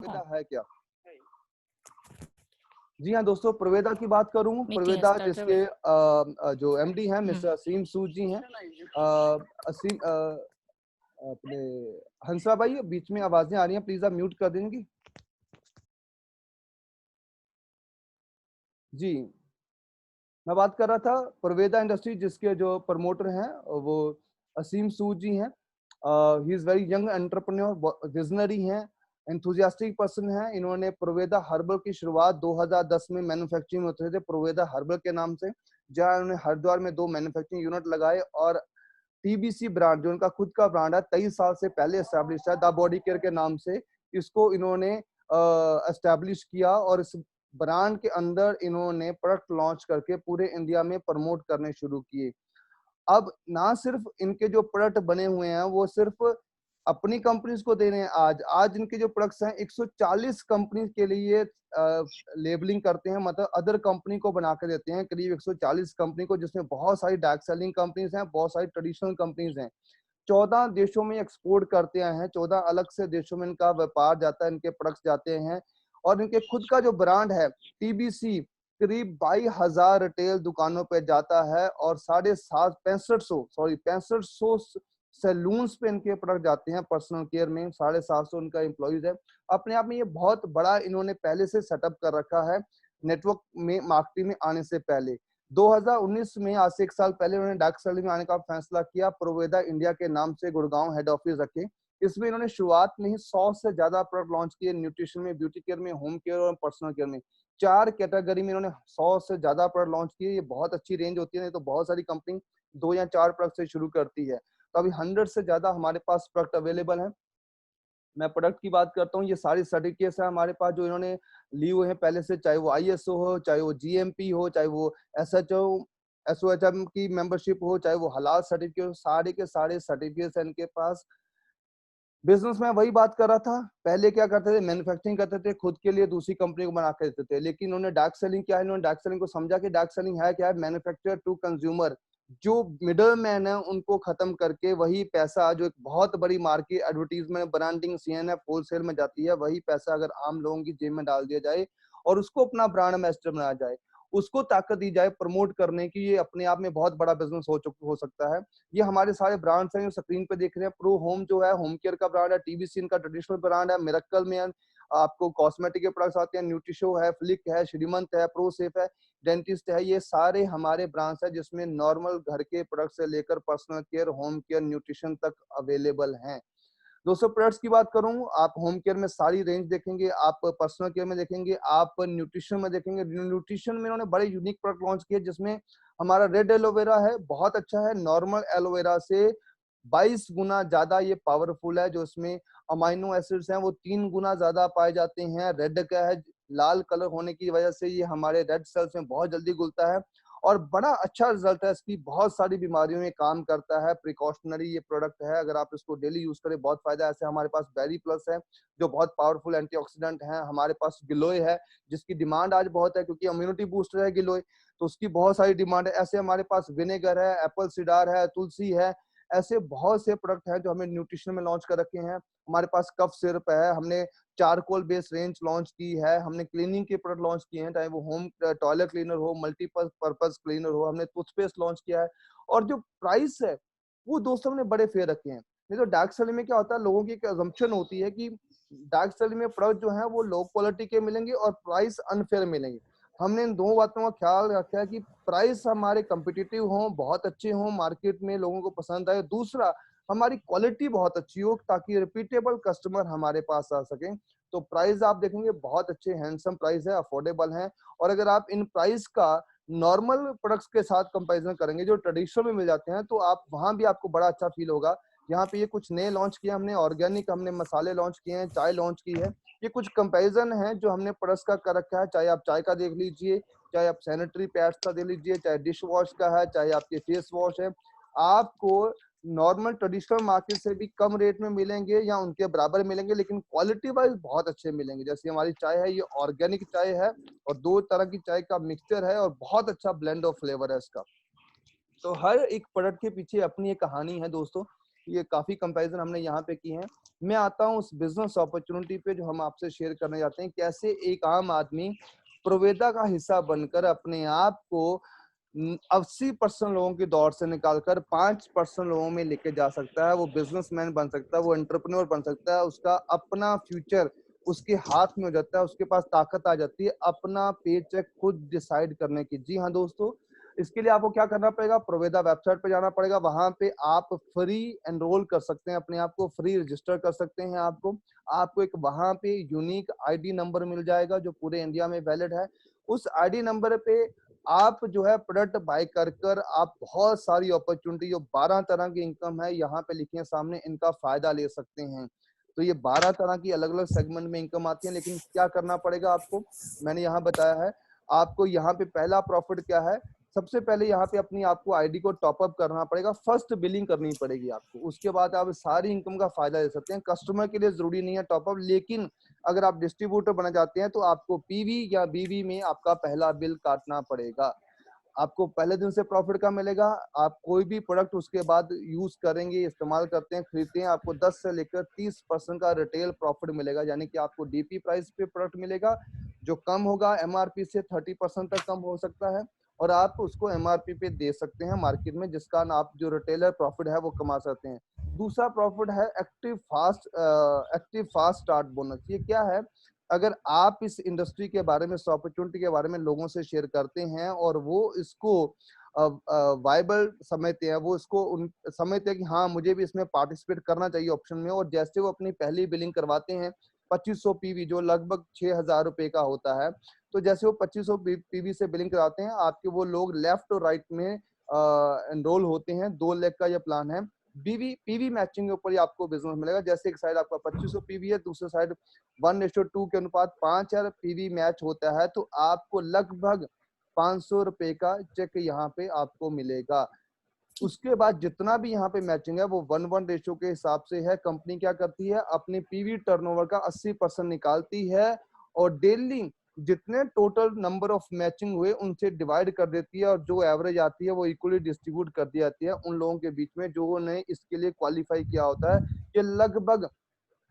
प्रवेदा है क्या? जी हाँ दोस्तों, प्रवेदा की बात करूं, प्रवेदा जिसके जो एमडी हैं मिस्टर असीम सूद जी हैं। असीम अपने हंसा भाई बीच में आवाजें आ रही हैं, प्लीज आप म्यूट कर देंगी। जी, मैं बात कर रहा था प्रवेदा इंडस्ट्री जिसके जो प्रमोटर हैं वो असीम सूद जी हैं। He is very young entrepreneur, visionary हैं, एंथुजियास्टिक पर्सन है। इन्होंने प्रवेदा हर्बल की शुरुआत 2010 में मैन्युफैक्चरिंग में उतरे थे प्रवेदा हर्बल के नाम से, जहां उन्होंने हरिद्वार में 2 मैन्युफैक्चरिंग यूनिट लगाए और टीबीसी ब्रांड जो उनका खुद का ब्रांड है 23 साल से पहले एस्टैब्लिश है, द बॉडी केयर के नाम से, इसको इन्होंने एस्टैब्लिश किया और इस ब्रांड के अंदर इन्होंने प्रोडक्ट लॉन्च करके पूरे इंडिया में प्रमोट करने शुरू किए। अब ना सिर्फ इनके जो प्रोडक्ट बने हुए हैं वो सिर्फ अपनी कंपनीज को दे रहे हैं, आज इनके जो प्रोडक्ट्स हैं 140 कंपनी के लिए लेबलिंग करते हैं, मतलब अदर कंपनी को बना के देते हैं, करीब 140 कंपनी को, जिसमें बहुत सारी डायरेक्ट सेलिंग कंपनीज हैं, बहुत सारी ट्रेडिशनल कंपनीज हैं। 14 देशों में एक्सपोर्ट करते हैं, 14 अलग से देशों में इनका व्यापार जाता है, इनके प्रोडक्ट्स जाते हैं। और इनके खुद का जो ब्रांड है टीबीसी करीब 22,000 रिटेल दुकानों पे जाता है और 6500 सैलून्स पे इनके प्रोडक्ट जाते हैं। पर्सनल केयर में 750 उनका एम्प्लॉइज है। अपने आप में ये बहुत बड़ा इन्होंने पहले से सेटअप कर रखा है नेटवर्क में, मार्केटिंग में आने से पहले। 2019 में, आज से 1 साल पहले, उन्होंने डार्क सेलिंग में आने का फैसला किया। प्रोवेदा इंडिया के नाम से गुड़गांव हेड ऑफिस रखे। इसमें इन्होंने शुरुआत में ही 100 से ज्यादा प्रोडक्ट लॉन्च किए, न्यूट्रिशन में, ब्यूटी केयर में, होम केयर और पर्सनल केयर में। 4 कैटेगरी में इन्होंने 100 से ज्यादा प्रोडक्ट लॉन्च किए। ये बहुत अच्छी रेंज होती है, नहीं तो बहुत सारी कंपनी 2 या 4 प्रोडक्ट से शुरू करती है। तो अभी 100 से ज्यादा हमारे पास प्रोडक्ट अवेलेबल है। मैं प्रोडक्ट की बात करता हूँ, ये सारी सर्टिफिकेट्स है हमारे पास जो इन्होंने लिए हुए हैं पहले से, चाहे वो आईएसओ हो, चाहे वो जीएमपी हो, चाहे वो एसएचओ एसओएचएम की मेंबरशिप हो, चाहे वो हलाल सर्टिफिकेट हो, सारे के सारे सर्टिफिकेट्स हैं इनके पास। बिजनेस में वही बात कर रहा था, पहले क्या करते थे, मैन्युफैक्चरिंग करते थे खुद के लिए, दूसरी कंपनी को बना के देते थे। लेकिन इन्होंने डार्क सेलिंग किया है, इन्होंने डार्क सेलिंग को समझा कि डार्क सेलिंग है क्या है, मैन्युफैक्चरर टू कंज्यूमर, जो मिडल मैन है उनको खत्म करके वही पैसा जो एक बहुत बड़ी market advertisement, branding, CNF, wholesale में जाती है, वही पैसा अगर आम लोगों की जेब में डाल दिया जाए और उसको अपना ब्रांड एम्बेसडर बनाया जाए, उसको ताकत दी जाए प्रमोट करने की, ये अपने आप में बहुत बड़ा बिजनेस हो सकता है। ये हमारे सारे ब्रांड्स हैं जो स्क्रीन पे देख रहे हैं। प्रो होम जो है होम केयर का ब्रांड है, टीबीसी इनका ट्रेडिशनल ब्रांड है, मिरेकल में आपको कॉस्मेटिक के प्रोडक्ट्स आते हैं, न्यूट्रिशो है, फ्लिक है, श्रीमंत है, प्रो सेफ है, डेंटिस्ट है। ये सारे हमारे ब्रांड्स है जिसमें नॉर्मल घर के प्रोडक्ट से लेकर personal care, home care, nutrition तक अवेलेबल हैं। दोस्तों प्रोडक्ट्स की बात करूं, आप होम केयर में सारी रेंज देखेंगे, आप पर्सनल केयर में देखेंगे, आप न्यूट्रिशन में देखेंगे। न्यूट्रिशन में इन्होंने बड़े यूनिक प्रोडक्ट लॉन्च किए जिसमें हमारा रेड एलोवेरा है, बहुत अच्छा है, नॉर्मल एलोवेरा से 22 गुना ज्यादा ये पावरफुल है। जो इसमें अमाइनो एसिड्स हैं वो 3 गुना ज्यादा पाए जाते हैं। रेड का है, लाल कलर होने की वजह से ये हमारे रेड सेल्स में बहुत जल्दी घुलता है और बड़ा अच्छा रिजल्ट है इसकी, बहुत सारी बीमारियों में काम करता है। प्रिकॉशनरी ये प्रोडक्ट है, अगर आप इसको डेली यूज करें बहुत फायदा है। ऐसे हमारे पास बेरी प्लस है जो बहुत पावरफुल एंटीऑक्सीडेंट है। हमारे पास गिलोय है जिसकी डिमांड आज बहुत है क्योंकि इम्यूनिटी बूस्टर है गिलोय, तो उसकी बहुत सारी डिमांड है। ऐसे हमारे पास विनेगर है, एप्पल सीडार है, तुलसी है, ऐसे बहुत से प्रोडक्ट हैं जो हमें न्यूट्रिशन में लॉन्च कर रखे हैं। हमारे पास कफ सिरप है, हमने चारकोल बेस्ड रेंज लॉन्च की है, हमने क्लीनिंग के प्रोडक्ट लॉन्च किए हैं, चाहे वो होम टॉयलेट क्लीनर हो, मल्टीपर्पज क्लीनर हो, हमने टूथपेस्ट लॉन्च किया है। और जो प्राइस है वो दोस्तों हमने बड़े फेयर रखे हैं। नहीं तो डार्क सेलिंग में क्या होता है, लोगों की एक अजम्पशन होती है कि डार्क सेलिंग में प्रोडक्ट जो है वो लो क्वालिटी के मिलेंगे और प्राइस अनफेयर मिलेंगे। हमने इन 2 बातों का ख्याल रखा है कि प्राइस हमारे कम्पिटिटिव हो, बहुत अच्छे हो, मार्केट में लोगों को पसंद आए। दूसरा, हमारी क्वालिटी बहुत अच्छी हो ताकि रिपीटेबल कस्टमर हमारे पास आ सके। तो प्राइस आप देखेंगे बहुत अच्छे हैंडसम प्राइस है, अफोर्डेबल है। और अगर आप इन प्राइस का नॉर्मल प्रोडक्ट्स के साथ कंपैरिजन करेंगे जो ट्रेडिशनल में मिल जाते हैं, तो आप वहां भी आपको बड़ा अच्छा फील होगा। यहाँ पे ये कुछ नए लॉन्च किए हमने, ऑर्गेनिक हमने मसाले लॉन्च किए हैं, चाय लॉन्च की है। ये कुछ कंपैरिजन है जो हमने प्रोडक्ट्स का कर रखा है, चाहे आप चाय का देख लीजिए, चाहे आप सैनिटरी पैड्स का देख लीजिए, चाहे डिश वॉश का है, चाहे आपके फेस वॉश है। आपको नॉर्मल ट्रेडिशनल मार्केट से भी कम रेट में मिलेंगे या उनके बराबर मिलेंगे, लेकिन क्वालिटी वाइज बहुत अच्छे मिलेंगे। जैसे हमारी चाय है, ये ऑर्गेनिक चाय है और 2 तरह की चाय का मिक्सचर है और बहुत अच्छा ब्लेंड ऑफ फ्लेवर है इसका। तो हर एक प्रोडक्ट के पीछे अपनी एक कहानी है दोस्तों। ये काफी कंपैरिजन हमने यहाँ पे की हैं। मैं आता हूँ उस बिजनेस अपॉर्चुनिटी पे जो हम आपसे शेयर करने जाते हैं, कैसे एक आम आदमी प्रोवेदा का हिस्सा बनकर अपने आप को 80% लोगों की दौड़ से निकालकर 5% लोगों में लेके जा सकता है। वो बिजनेसमैन बन सकता है, वो एंटरप्रेन्योर बन सकता है, उसका अपना फ्यूचर उसके हाथ में हो जाता है, उसके पास ताकत आ जाती है अपना पे चेक खुद डिसाइड करने की। जी हाँ दोस्तों, इसके लिए आपको क्या करना पड़ेगा, प्रोवेदा वेबसाइट पे जाना पड़ेगा। वहां पे आप फ्री एनरोल कर सकते हैं, अपने आप को फ्री रजिस्टर कर सकते हैं। आपको एक वहां पे यूनिक आईडी नंबर मिल जाएगा जो पूरे इंडिया में वैलिड है। उस आईडी नंबर पे आप जो है प्रोडक्ट बाय कर आप बहुत सारी अपॉर्चुनिटी, जो 12 तरह की इनकम है यहाँ पे लिखी है सामने, इनका फायदा ले सकते हैं। तो ये 12 तरह की अलग अलग सेगमेंट में इनकम आती है, लेकिन क्या करना पड़ेगा आपको, मैंने यहाँ बताया है। आपको यहाँ पे पहला प्रॉफिट क्या है, सबसे पहले यहाँ पे अपनी आपको आईडी को टॉपअप करना पड़ेगा, फर्स्ट बिलिंग करनी पड़ेगी आपको। उसके बाद आप सारी इनकम का फायदा ले सकते हैं। कस्टमर के लिए जरूरी नहीं है टॉपअप, लेकिन अगर आप डिस्ट्रीब्यूटर बना जाते हैं तो आपको पीवी या बीवी में आपका पहला बिल काटना पड़ेगा। आपको पहले दिन से प्रॉफिट का मिलेगा। आप कोई भी प्रोडक्ट उसके बाद यूज करेंगे, इस्तेमाल करते हैं, खरीदते हैं, आपको 10 से लेकर 30% का रिटेल प्रॉफिट मिलेगा। यानी कि आपको डीपी प्राइस पे प्रोडक्ट मिलेगा, जो कम होगा एमआरपी से 30% तक कम हो सकता है, और आप उसको एमआरपी पे दे सकते हैं मार्केट में, जिसका आप जो रिटेलर प्रॉफिट है वो कमा सकते हैं। दूसरा प्रॉफिट है एक्टिव फास्ट स्टार्ट बोनस। ये क्या है, अगर आप इस इंडस्ट्री के बारे में, इस अपॉर्चुनिटी के बारे में लोगों से शेयर करते हैं और वो इसको वाइबल समझते हैं, वो इसको उन समझते हैं कि हाँ मुझे भी इसमें पार्टिसिपेट करना चाहिए ऑप्शन में, और जैसे वो अपनी पहली बिलिंग करवाते हैं 2500 पीवी जो लगभग 6000 रुपए का होता है, तो जैसे वो 2500 पीवी से बिलिंग कराते हैं, आपके वो लोग लेफ्ट और राइट में एनरोल होते हैं। 2 लाख का ये प्लान है। बीवी पीवी मैचिंग के ऊपर ही आपको बिजनेस मिलेगा। जैसे एक साइड आपका 2500 पीवी है, दूसरी साइड 1:2 के अनुपात 5 यार पीवी मैच होता है, तो आपको लगभग 500 रुपए का चेक यहाँ पे आपको मिलेगा। उसके बाद जितना भी यहाँ पे मैचिंग है वो 1:1 रेशियो के हिसाब से है। कंपनी क्या करती है, अपनी पीवी टर्नओवर का 80% निकालती है और डेली जितने टोटल नंबर ऑफ मैचिंग हुए उनसे डिवाइड कर देती है, और जो एवरेज आती है वो इक्वली डिस्ट्रीब्यूट कर दी जाती है उन लोगों के बीच में जो ने इसके लिए क्वालिफाई किया होता है। ये लगभग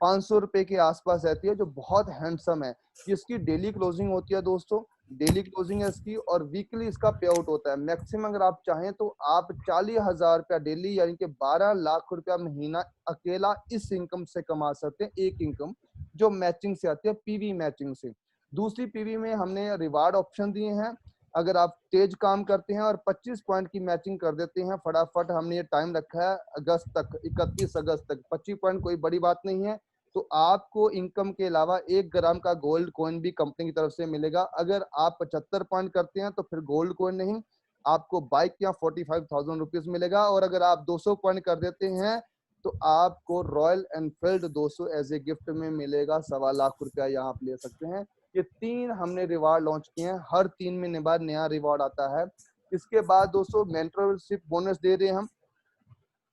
500 रुपए के आसपास रहती है, जो बहुत हैंडसम है। इसकी डेली क्लोजिंग होती है दोस्तों, डेली क्लोजिंग है इसकी, और वीकली इसका पे आउट होता है। मैक्सिमम अगर आप चाहें तो आप 40,000 रुपया डेली यानी कि 12 लाख रुपया महीना अकेला इस इनकम से कमा सकते हैं। एक इनकम जो मैचिंग से आती है, पीवी मैचिंग से। दूसरी पीवी में हमने रिवार्ड ऑप्शन दिए हैं। अगर आप तेज काम करते हैं और 25 पॉइंट की मैचिंग कर देते हैं फटाफट, हमने ये टाइम रखा है अगस्त तक, 31 अगस्त तक। 25 पॉइंट कोई बड़ी बात नहीं है, तो आपको इनकम के अलावा 1 ग्राम का गोल्ड कॉइन भी कंपनी की तरफ से मिलेगा। अगर आप 75 पॉइंट करते हैं तो फिर गोल्ड कॉइन नहीं, आपको बाइक या 45,000 रुपीज मिलेगा। और अगर आप 200 पॉइंट कर देते हैं तो आपको Royal Enfield 200 as a gift में मिलेगा। 1.25 लाख रुपया यहाँ आप ले सकते हैं। ये 3 हमने रिवार्ड लॉन्च किए हैं, हर 3 महीने बाद नया रिवार्ड आता है। इसके बाद दोस्तों मेंटरशिप बोनस दे रहे हैं हम।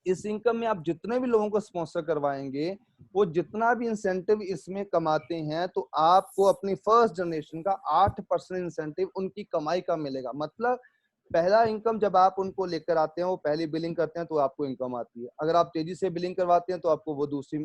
इस इनकम में आप जितने भी लोगों को स्पॉन्सर करवाएंगे, वो जितना भी इंसेंटिव इसमें कमाते हैं, तो आपको अपनी फर्स्ट जनरेशन का 8% इंसेंटिव उनकी कमाई का मिलेगा। मतलब पहला इनकम जब आप उनको लेकर आते हैं, वो पहली बिलिंग करते हैं तो आपको इनकम आती है। अगर आप तेजी से बिलिंग करवाते हैं तो आपको वो दूसरी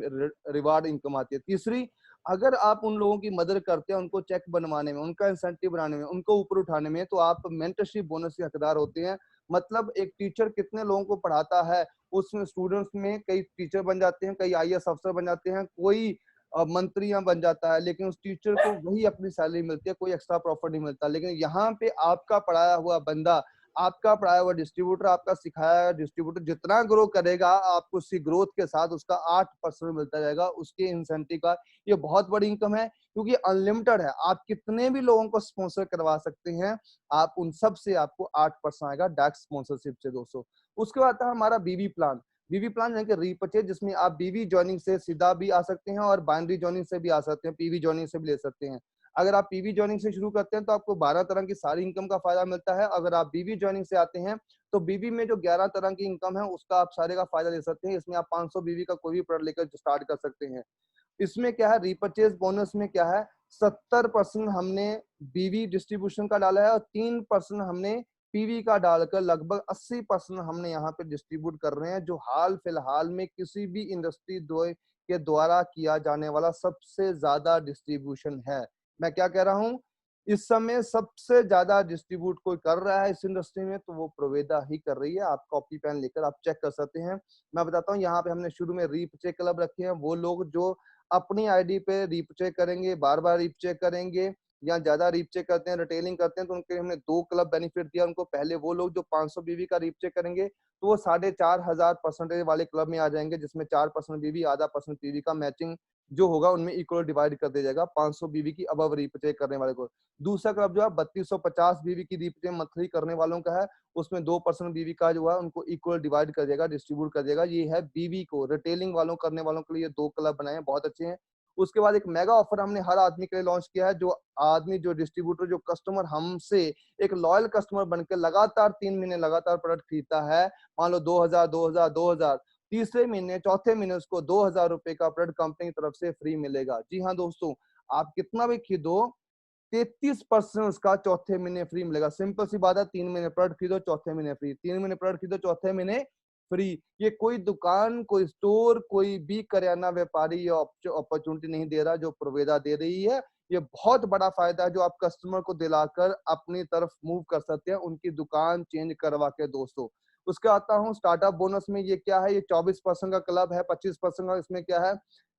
रिवार्ड इनकम आती है। तीसरी, अगर आप उन लोगों की मदद करते हैं उनको चेक बनवाने में, उनका इंसेंटिव बनाने में, उनको ऊपर उठाने में, तो आप मेंटरशिप बोनस के हकदार होते हैं। मतलब एक टीचर कितने लोगों को पढ़ाता है, उसमें स्टूडेंट्स में कई टीचर बन जाते हैं, कई आईएएस अफसर बन जाते हैं, कोई मंत्रियां बन जाता है, लेकिन उस टीचर को वही अपनी सैलरी मिलती है, कोई एक्स्ट्रा प्रॉफिट नहीं मिलता। लेकिन यहाँ पे आपका पढ़ाया हुआ बंदा, आपका पढ़ाया हुआ डिस्ट्रीब्यूटर, आपका सिखाया हुआ डिस्ट्रीब्यूटर जितना ग्रो करेगा, आपको उसकी ग्रोथ के साथ उसका 8% मिलता जाएगा उसके इंसेंटिव का। ये बहुत बड़ी इनकम है, क्योंकि अनलिमिटेड है। आप कितने भी लोगों को स्पॉन्सर करवा सकते हैं, आप उन सब से आपको 8% आएगा डायरेक्ट स्पॉन्सरशिप से दोस्तों। उसके बाद था हमारा बीवी प्लान। बीवी प्लान यानी कि रीपर्चेज, जिसमें आप बीवी जॉइनिंग से सीधा भी आ सकते हैं और बाइनरी जॉइनिंग से भी आ सकते हैं, पीवी जॉइनिंग से भी ले सकते हैं। अगर आप पीवी जॉइनिंग से शुरू करते हैं तो आपको 12 तरह की सारी इनकम का फायदा मिलता है। अगर आप बीवी जॉइनिंग से आते हैं तो बीवी में जो 11 तरह की इनकम है उसका आप सारे का फायदा ले सकते हैं। इसमें आप 500 बीवी का कोई भी प्रोडक्ट लेकर स्टार्ट कर सकते हैं। इसमें क्या है, रीपर्चेज बोनस में क्या है, 70% हमने बीवी डिस्ट्रीब्यूशन का डाला है और 3% हमने पीवी का डालकर लगभग 80% हमने यहाँ पे डिस्ट्रीब्यूट कर रहे हैं, जो हाल फिलहाल में किसी भी इंडस्ट्री के द्वारा किया जाने वाला सबसे ज्यादा डिस्ट्रीब्यूशन है। मैं क्या कह रहा हूँ, इस समय सबसे ज्यादा डिस्ट्रीब्यूट कोई कर रहा है इस इंडस्ट्री में तो वो प्रोवेदा ही कर रही है। आप कॉपी पेन लेकर आप चेक कर सकते हैं। मैं बताता हूँ, यहाँ पे हमने शुरू में रीपचे क्लब रखे हैं। वो लोग जो अपनी आईडी पे रीपचे करेंगे, बार बार रीपचे करेंगे या ज्यादा रीपचे करते हैं, रिटेलिंग करते हैं, तो उनके हमने 2 क्लब बेनिफिट दिया उनको। पहले वो लोग जो 500 बीवी का रीपचे करेंगे तो वो 4,500 वाले क्लब में आ जाएंगे, जिसमें 4% बीवी, आधा परसेंट पीवी का मैचिंग जो होगा उनमें इक्वल डिवाइड कर दिया जाएगा 500 बीवी की अबव रीपचे करने वाले को। दूसरा क्लब जो है 3250 बीवी की रीपचे मंथली करने वालों का है, उसमें 2% बीवी का जो है उनको इक्वल डिवाइड कर देगा, डिस्ट्रीब्यूट कर देगा। ये है बीवी को रिटेलिंग वालों करने वालों के लिए 2 क्लब बनाए हैं, बहुत अच्छे हैं। उसके बाद एक मेगा ऑफर हमने हर आदमी के लिए लॉन्च किया है। जो आदमी, जो डिस्ट्रीब्यूटर, जो कस्टमर हमसे एक लॉयल कस्टमर बनकर लगातार 3 महीने लगातार प्रोडक्ट खरीदता है, मान लो 2000 2000 2000, तीसरे महीने चौथे महीने उसको 2000 रुपए का प्रोडक्ट कंपनी की तरफ से फ्री मिलेगा। जी हाँ दोस्तों, आप कितना भी खरीदो 33% उसका चौथे महीने फ्री मिलेगा। सिंपल सी बात है, 3 महीने प्रोडक्ट खरीदो चौथे महीने फ्री, 3 महीने प्रोडक्ट खरीदो चौथे महीने फ्री। ये कोई दुकान, कोई स्टोर, कोई भी करियाना व्यापारी ये अपॉर्चुनिटी नहीं दे रहा जो प्रोवेदा दे रही है। ये बहुत बड़ा फायदा है जो आप कस्टमर को दिलाकर अपनी तरफ मूव कर सकते हैं, उनकी दुकान चेंज करवा के दोस्तों। उसके आता हूँ स्टार्टअप बोनस में। ये क्या है, ये 24% का क्लब है, 25% का। इसमें क्या है,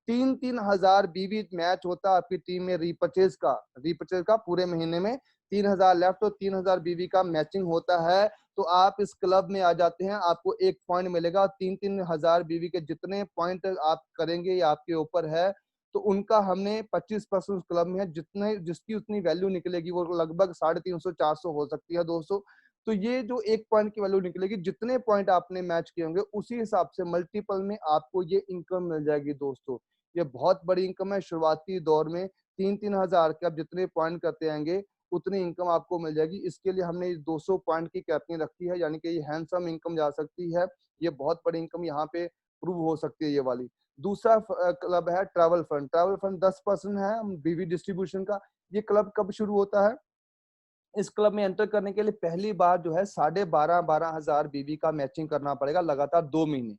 3-3 हजार बीवी मैच होता है आपकी टीम में रीपरचेज का पूरे महीने में 3000 लेफ्ट तो 3000 बीवी का मैचिंग होता है। तो आप इस क्लब में आ जाते हैं, आपको 1 पॉइंट मिलेगा। 3-3 हजार बीवी के जितने पॉइंट आप करेंगे ये आपके ऊपर है। तो उनका हमने 25% क्लब में है, जितने जिसकी उतनी वैल्यू निकलेगी वो लगभग 350 400 हो सकती है दोस्तों। तो ये जो 1 पॉइंट की वैल्यू निकलेगी, जितने पॉइंट आपने मैच किए होंगे उसी हिसाब से मल्टीपल में आपको ये इनकम मिल जाएगी दोस्तों। ये बहुत बड़ी इनकम है। शुरुआती दौर में 3-3 हजार के आप जितने पॉइंट करते आएंगे उतनी इनकम आपको मिल जाएगी। इसके लिए हमने 200 पॉइंट की कैपिंग रखी है, यानी कि ये हैंडसम इनकम जा सकती है। ये बहुत बड़ी इनकम यहाँ पे प्रूव हो सकती है ये वाली। दूसरा क्लब है ट्रैवल फंड। ट्रैवल फंड 10% है बीवी डिस्ट्रीब्यूशन का। ये क्लब कब शुरू होता है, इस क्लब में एंटर करने के लिए पहली बार जो है 12,500 हजार बीवी का मैचिंग करना पड़ेगा लगातार 2 महीने।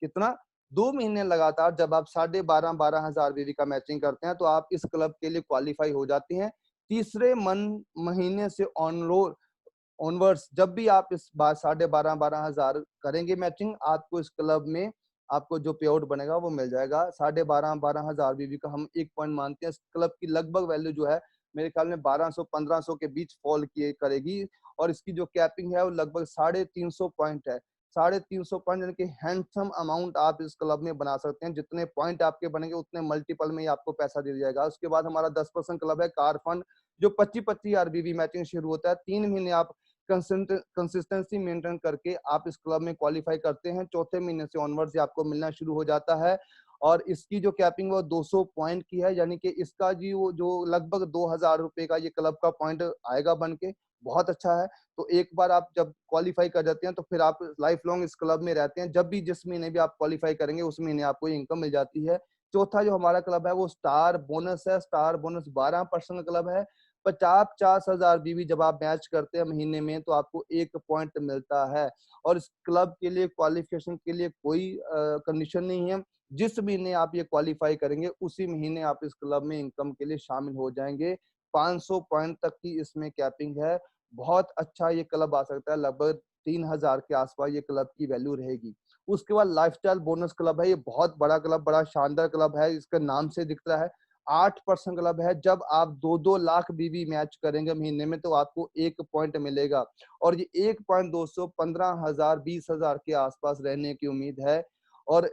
कितना, 2 महीने लगातार जब आप 12,500 हजार बीवी का मैचिंग करते हैं तो आप इस क्लब के लिए क्वालिफाई हो जाते हैं। तीसरे महीने से ऑनवर्ड्स जब भी आप इस बार 12,500 हजार करेंगे मैचिंग, आपको इस क्लब में आपको जो पे आउट बनेगा वो मिल जाएगा। 12,500 हजार बीवी का हम 1 पॉइंट मानते हैं। इस क्लब की लगभग वैल्यू जो है मेरे ख्याल में 1200-1500 के बीच फॉल किए करेगी। और इसकी जो कैपिंग है वो लगभग 350 पॉइंट है। 350 पॉइंट यानी कि हैंडसम अमाउंट आप इस क्लब में बना सकते हैं। जितने पॉइंट आपके बनेंगे उतने मल्टीपल में ही आपको पैसा दिया जाएगा। उसके बाद हमारा 10% क्लब है कार फंड, जो 25-25 आरबीवी मैचिंग शुरू होता है। 3 महीने आप कंसिस्टेंसी मेंटेन करके आप इस क्लब में क्वालिफाई करते हैं। चौथे महीने से ऑनवर्ड से आपको मिलना शुरू हो जाता है। और इसकी जो कैपिंग वो 200 पॉइंट की है, यानी कि इसका जी वो जो लगभग 2000 रुपए का ये क्लब का पॉइंट आएगा बन के। बहुत अच्छा है। तो एक बार आप जब क्वालिफाई कर जाते हैं तो फिर आप लाइफ लॉन्ग इस क्लब में रहते हैं। जब भी जिस महीने भी आप क्वालिफाई करेंगे उस महीने आपको ये इनकम मिल जाती है। चौथा जो हमारा क्लब है वो स्टार बोनस है। स्टार बोनस 12% क्लब है। 50-50 हजार बीवी जब आप मैच करते हैं महीने में तो आपको 1 पॉइंट मिलता है। और इस क्लब के लिए क्वालिफिकेशन के लिए कोई कंडीशन नहीं है। जिस महीने आप ये क्वालिफाई करेंगे उसी महीने आप इस क्लब में इनकम के लिए शामिल हो जाएंगे। 500 पॉइंट तक की इसमें कैपिंग है। बहुत अच्छा ये क्लब आ सकता है, लगभग 3000 के आसपास ये क्लब की वैल्यू रहेगी। उसके बाद लाइफस्टाइल बोनस क्लब है। ये बहुत बड़ा क्लब, बड़ा शानदार क्लब है, इसका नाम से दिख रहा है। 8% क्लब है। जब आप 2-2 लाख बीवी मैच करेंगे महीने में तो आपको 1 पॉइंट मिलेगा। और ये 1 पॉइंट दोस्तों 15,000 20,000 के आसपास रहने की उम्मीद है। और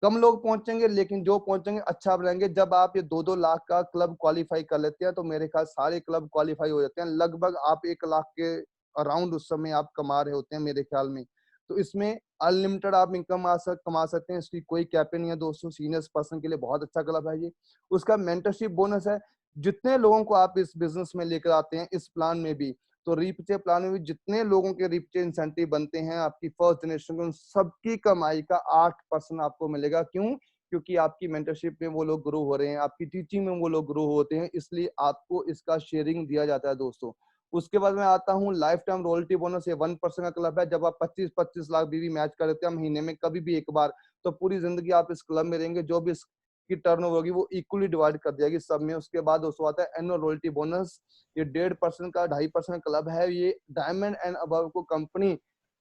कम लोग पहुंचेंगे लेकिन जो पहुंचेंगे अच्छा बनाएंगे। जब आप ये 2-2 लाख का क्लब क्वालिफाई कर लेते हैं तो मेरे ख्याल सारे क्लब क्वालिफाई हो जाते हैं। लगभग आप 1 लाख के अराउंड उस समय आप कमा रहे होते हैं मेरे ख्याल में। तो इसमें अनलिमिटेड आप इनकम कमा सकते हैं। इसकी कोई कैप नहीं है दोस्तों। सीनियर्स पर्सन के लिए बहुत अच्छा क्लब है ये। उसका मेंटरशिप बोनस है। जितने लोगों को आप इस बिजनेस में लेकर आते हैं इस प्लान में भी, तो रीपचे प्लान में भी जितने लोगों के रीपचे इंसेंटिव बनते हैं आपकी फर्स्ट जनरेशन को, सबकी कमाई का 8% आपको मिलेगा। क्यों? क्योंकि आपकी मेंटरशिप में वो लोग ग्रो हो रहे हैं, आपकी टीचिंग में वो लोग ग्रो होते हैं, इसलिए आपको इसका शेयरिंग दिया जाता है दोस्तों। उसके बाद मैं आता हूँ लाइफ टाइम रॉयल्टी बोनस। ये 1% का क्लब है। जब आप 25-25 लाख बीवी मैच कर देते हैं महीने में कभी भी एक बार, तो पूरी जिंदगी आप इस क्लब में रहेंगे। जो भी इसकी टर्नओवर होगी वो इक्वली डिवाइड कर दिया जाएगी सब में। उसके बाद दोस्तों आता है एनुअल रॉयल्टी बोनस। ये 1.5% का 2.5% क्लब है। ये डायमंड एंड अबव को कंपनी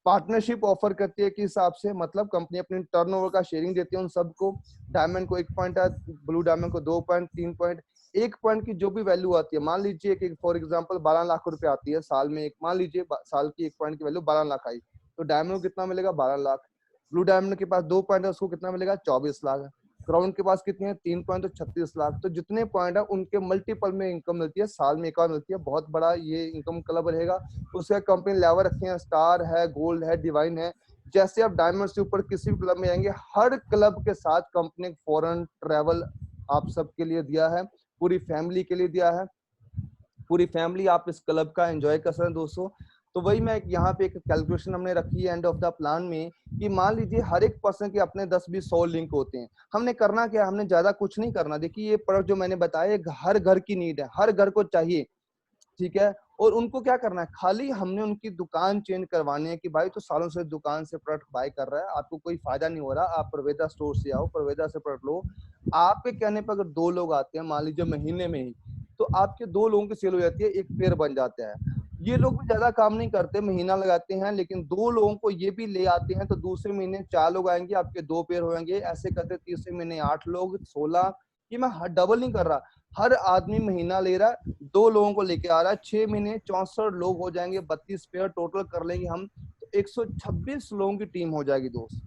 पार्टनरशिप ऑफर करती है। किस हिसाब से, मतलब कंपनी अपनी टर्नओवर का शेयरिंग देती है उन सबको। डायमंड को 1 पॉइंट है, ब्लू डायमंड को 2 पॉइंट, 3 पॉइंट। 1 पॉइंट की जो भी वैल्यू आती है, मान लीजिए कि फॉर एग्जांपल 12 लाख रुपए आती है साल में, एक मान लीजिए साल की 1 पॉइंट की वैल्यू 12 लाख आई, तो डायमंड को कितना मिलेगा? 12 लाख। ब्लू डायमंड के पास 2 पॉइंट है, उसको कितना मिलेगा? 24 लाख। क्राउन के पास कितने हैं? 3 पॉइंट, तो 36 लाख। तो जितने पॉइंट है उनके मल्टीपल में इनकम मिलती है, साल में एक बार मिलती है। बहुत बड़ा ये इनकम क्लब रहेगा। उसके कंपनी लेवल रखे हैं, स्टार है, गोल्ड है, डिवाइन है। जैसे आप डायमंड से ऊपर किसी भी क्लब में जाएंगे, हर क्लब के साथ कंपनी फॉरेन ट्रैवल आप सबके लिए दिया है, पूरी फैमिली के लिए दिया है। पूरी फैमिली आप इस क्लब का एंजॉय कर सकते हैं दोस्तों। तो वही मैं यहाँ पे एक कैलकुलेशन हमने रखी है एंड ऑफ द प्लान में, कि मान लीजिए हर एक पर्सन के अपने 10-20-100 लिंक होते हैं। हमने करना क्या है? हमने ज्यादा कुछ नहीं करना। देखिए ये प्रोडक्ट जो मैंने बताया हर घर की नीड है, हर घर को चाहिए, ठीक है। और उनको क्या करना है? खाली हमने उनकी दुकान चेंज करवानी है कि भाई तो सालों से दुकान से प्रोडक्ट बाय कर रहा है, आपको कोई फायदा नहीं हो रहा, आप प्रवेदा स्टोर से आओ, प्रवेदा से प्रोडक्ट लो। आपके कहने पर अगर 2 लोग आते हैं मान लीजिए महीने में ही, तो आपके 2 लोगों की सेल हो जाती है, एक पेयर बन जाता है। ये लोग भी ज्यादा काम नहीं करते, महीना लगाते हैं, लेकिन 2 लोगों को ये भी ले आते हैं, तो दूसरे महीने 4 लोग आएंगे, आपके 2 पेयर होंगे। ऐसे करते तीसरे महीने 8 लोग, 16। ये मैं डबल नहीं कर रहा, हर आदमी महीना ले रहा है, 2 लोगों को लेके आ रहा है। 6 महीने 64 लोग हो जाएंगे, 32 पेयर टोटल कर लेंगे हम, तो 126 लोगों की टीम हो जाएगी दोस्त।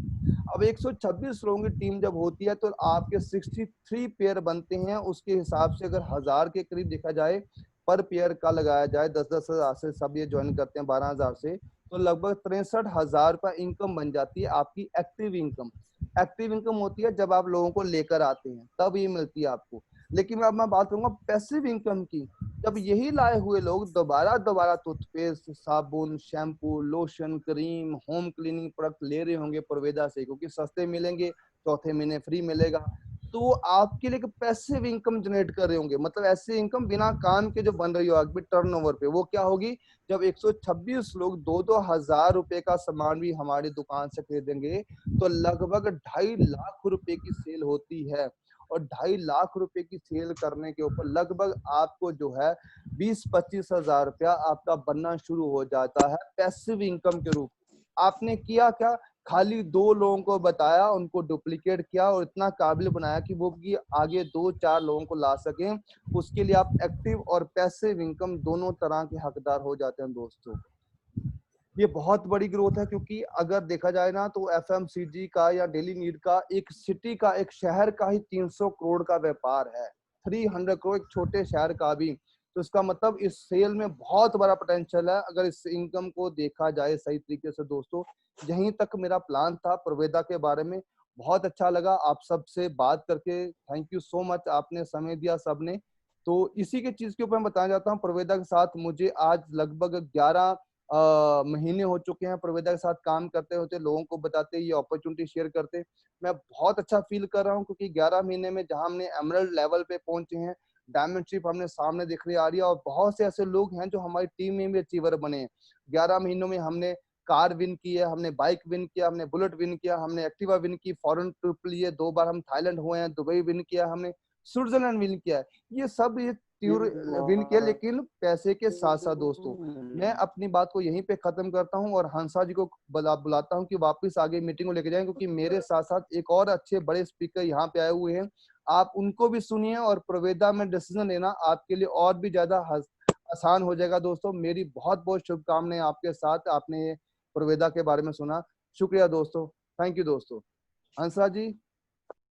अब 126 लोगों की टीम जब होती है तो आपके 63 पेयर बनते हैं। उसके हिसाब से अगर 1000 के करीब देखा जाए पर पेयर का लगाया जाए, 10-10 हजार से सब ये ज्वाइन करते हैं, 12,000 से, तो लगभग 63,000 रुपया इनकम बन जाती है आपकी एक्टिव इनकम। एक्टिव इनकम होती है जब आप लोगों को लेकर आते हैं, तब ये मिलती है आपको। लेकिन अब मैं बात करूंगा पैसिव इनकम की। जब यही लाए हुए लोग दोबारा दोबारा टूथपेस्ट, साबुन, shampoo, lotion, cream, home cleaning product ले रहे होंगे प्रवेदा से, क्योंकि सस्ते मिलेंगे, चौथे महीने फ्री मिलेगा, तो वो आपके लिए पैसिव इनकम जनरेट कर रहे होंगे। मतलब ऐसी इनकम बिना काम के जो बन रही होगी टर्नओवर पे, वो क्या होगी? जब 126 लोग 2-2 हजार रुपए का सामान भी हमारी दुकान से खरीदेंगे, तो लगभग 2.5 लाख रुपए की सेल होती है। और 2.5 लाख रुपए की सेल करने के ऊपर लगभग आपको जो है 20-25 हजार रुपया आपका बनना शुरू हो जाता है पैसिव इनकम के रूप। आपने किया क्या? खाली 2 लोगों को बताया, उनको डुप्लीकेट किया और इतना काबिल बनाया कि वो भी आगे 2-4 लोगों को ला सकें। उसके लिए आप एक्टिव और पैसिव इनकम दोनों तरह के हकदार हो जाते हैं दोस्तों। ये बहुत बड़ी ग्रोथ है, क्योंकि अगर देखा जाए ना तो एफएमसीजी का या डेली नीड का एक सिटी का, एक शहर का ही 300 करोड़ का व्यापार है। 300 करोड़ एक छोटे शहर का भी। तो इसका मतलब इस सेल में बहुत बड़ा पोटेंशियल है अगर इस इनकम को देखा जाए सही तरीके से दोस्तों। यहीं तक मेरा प्लान था प्रवेदा के बारे में। बहुत अच्छा लगा आप सबसे बात करके, थैंक यू सो मच, आपने समय दिया सबने। तो इसी के चीज के ऊपर मैं बताना चाहता हूँ, प्रवेदा के साथ मुझे आज लगभग 11 महीने हो चुके हैं प्रवेदा के साथ काम करते होते, लोगों को बताते, ये अपॉर्चुनिटी शेयर करते। मैं बहुत अच्छा फील कर रहा हूँ, क्योंकि 11 महीने में जहां हमने एमरल्ड लेवल पे पहुंचे हैं, डायमंडशिप हमने सामने दिख रही आ रही है, और बहुत से ऐसे लोग हैं जो हमारी टीम में भी अचीवर बने हैं। 11 महीनों में हमने कार विन की है, हमने बाइक विन किया, हमने बुलेट विन किया, हमने एक्टिवा विन की, फॉरेन ट्रिप लिए, 2 बार हम थाईलैंड हुए हैं, दुबई विन किया, हमने स्विट्जरलैंड विन किया है। ये सब ये टूर विन किया, लेकिन पैसे के साथ साथ दोस्तों। मैं अपनी बात को यहीं पे खत्म करता हूं, और हंसा जी को बुलाता हूं कि वापस आगे मीटिंग को लेके जाएं, क्योंकि मेरे साथ साथ एक और अच्छे बड़े स्पीकर यहाँ पे आए हुए हैं। आप उनको भी सुनिए, और प्रवेदा में डिसीजन लेना आपके लिए और भी ज्यादा आसान हो जाएगा दोस्तों। मेरी बहुत बहुत शुभकामनाएं आपके साथ। आपने प्रवेदा के बारे में सुना, शुक्रिया दोस्तों, थैंक यू दोस्तों। हंसराज जी।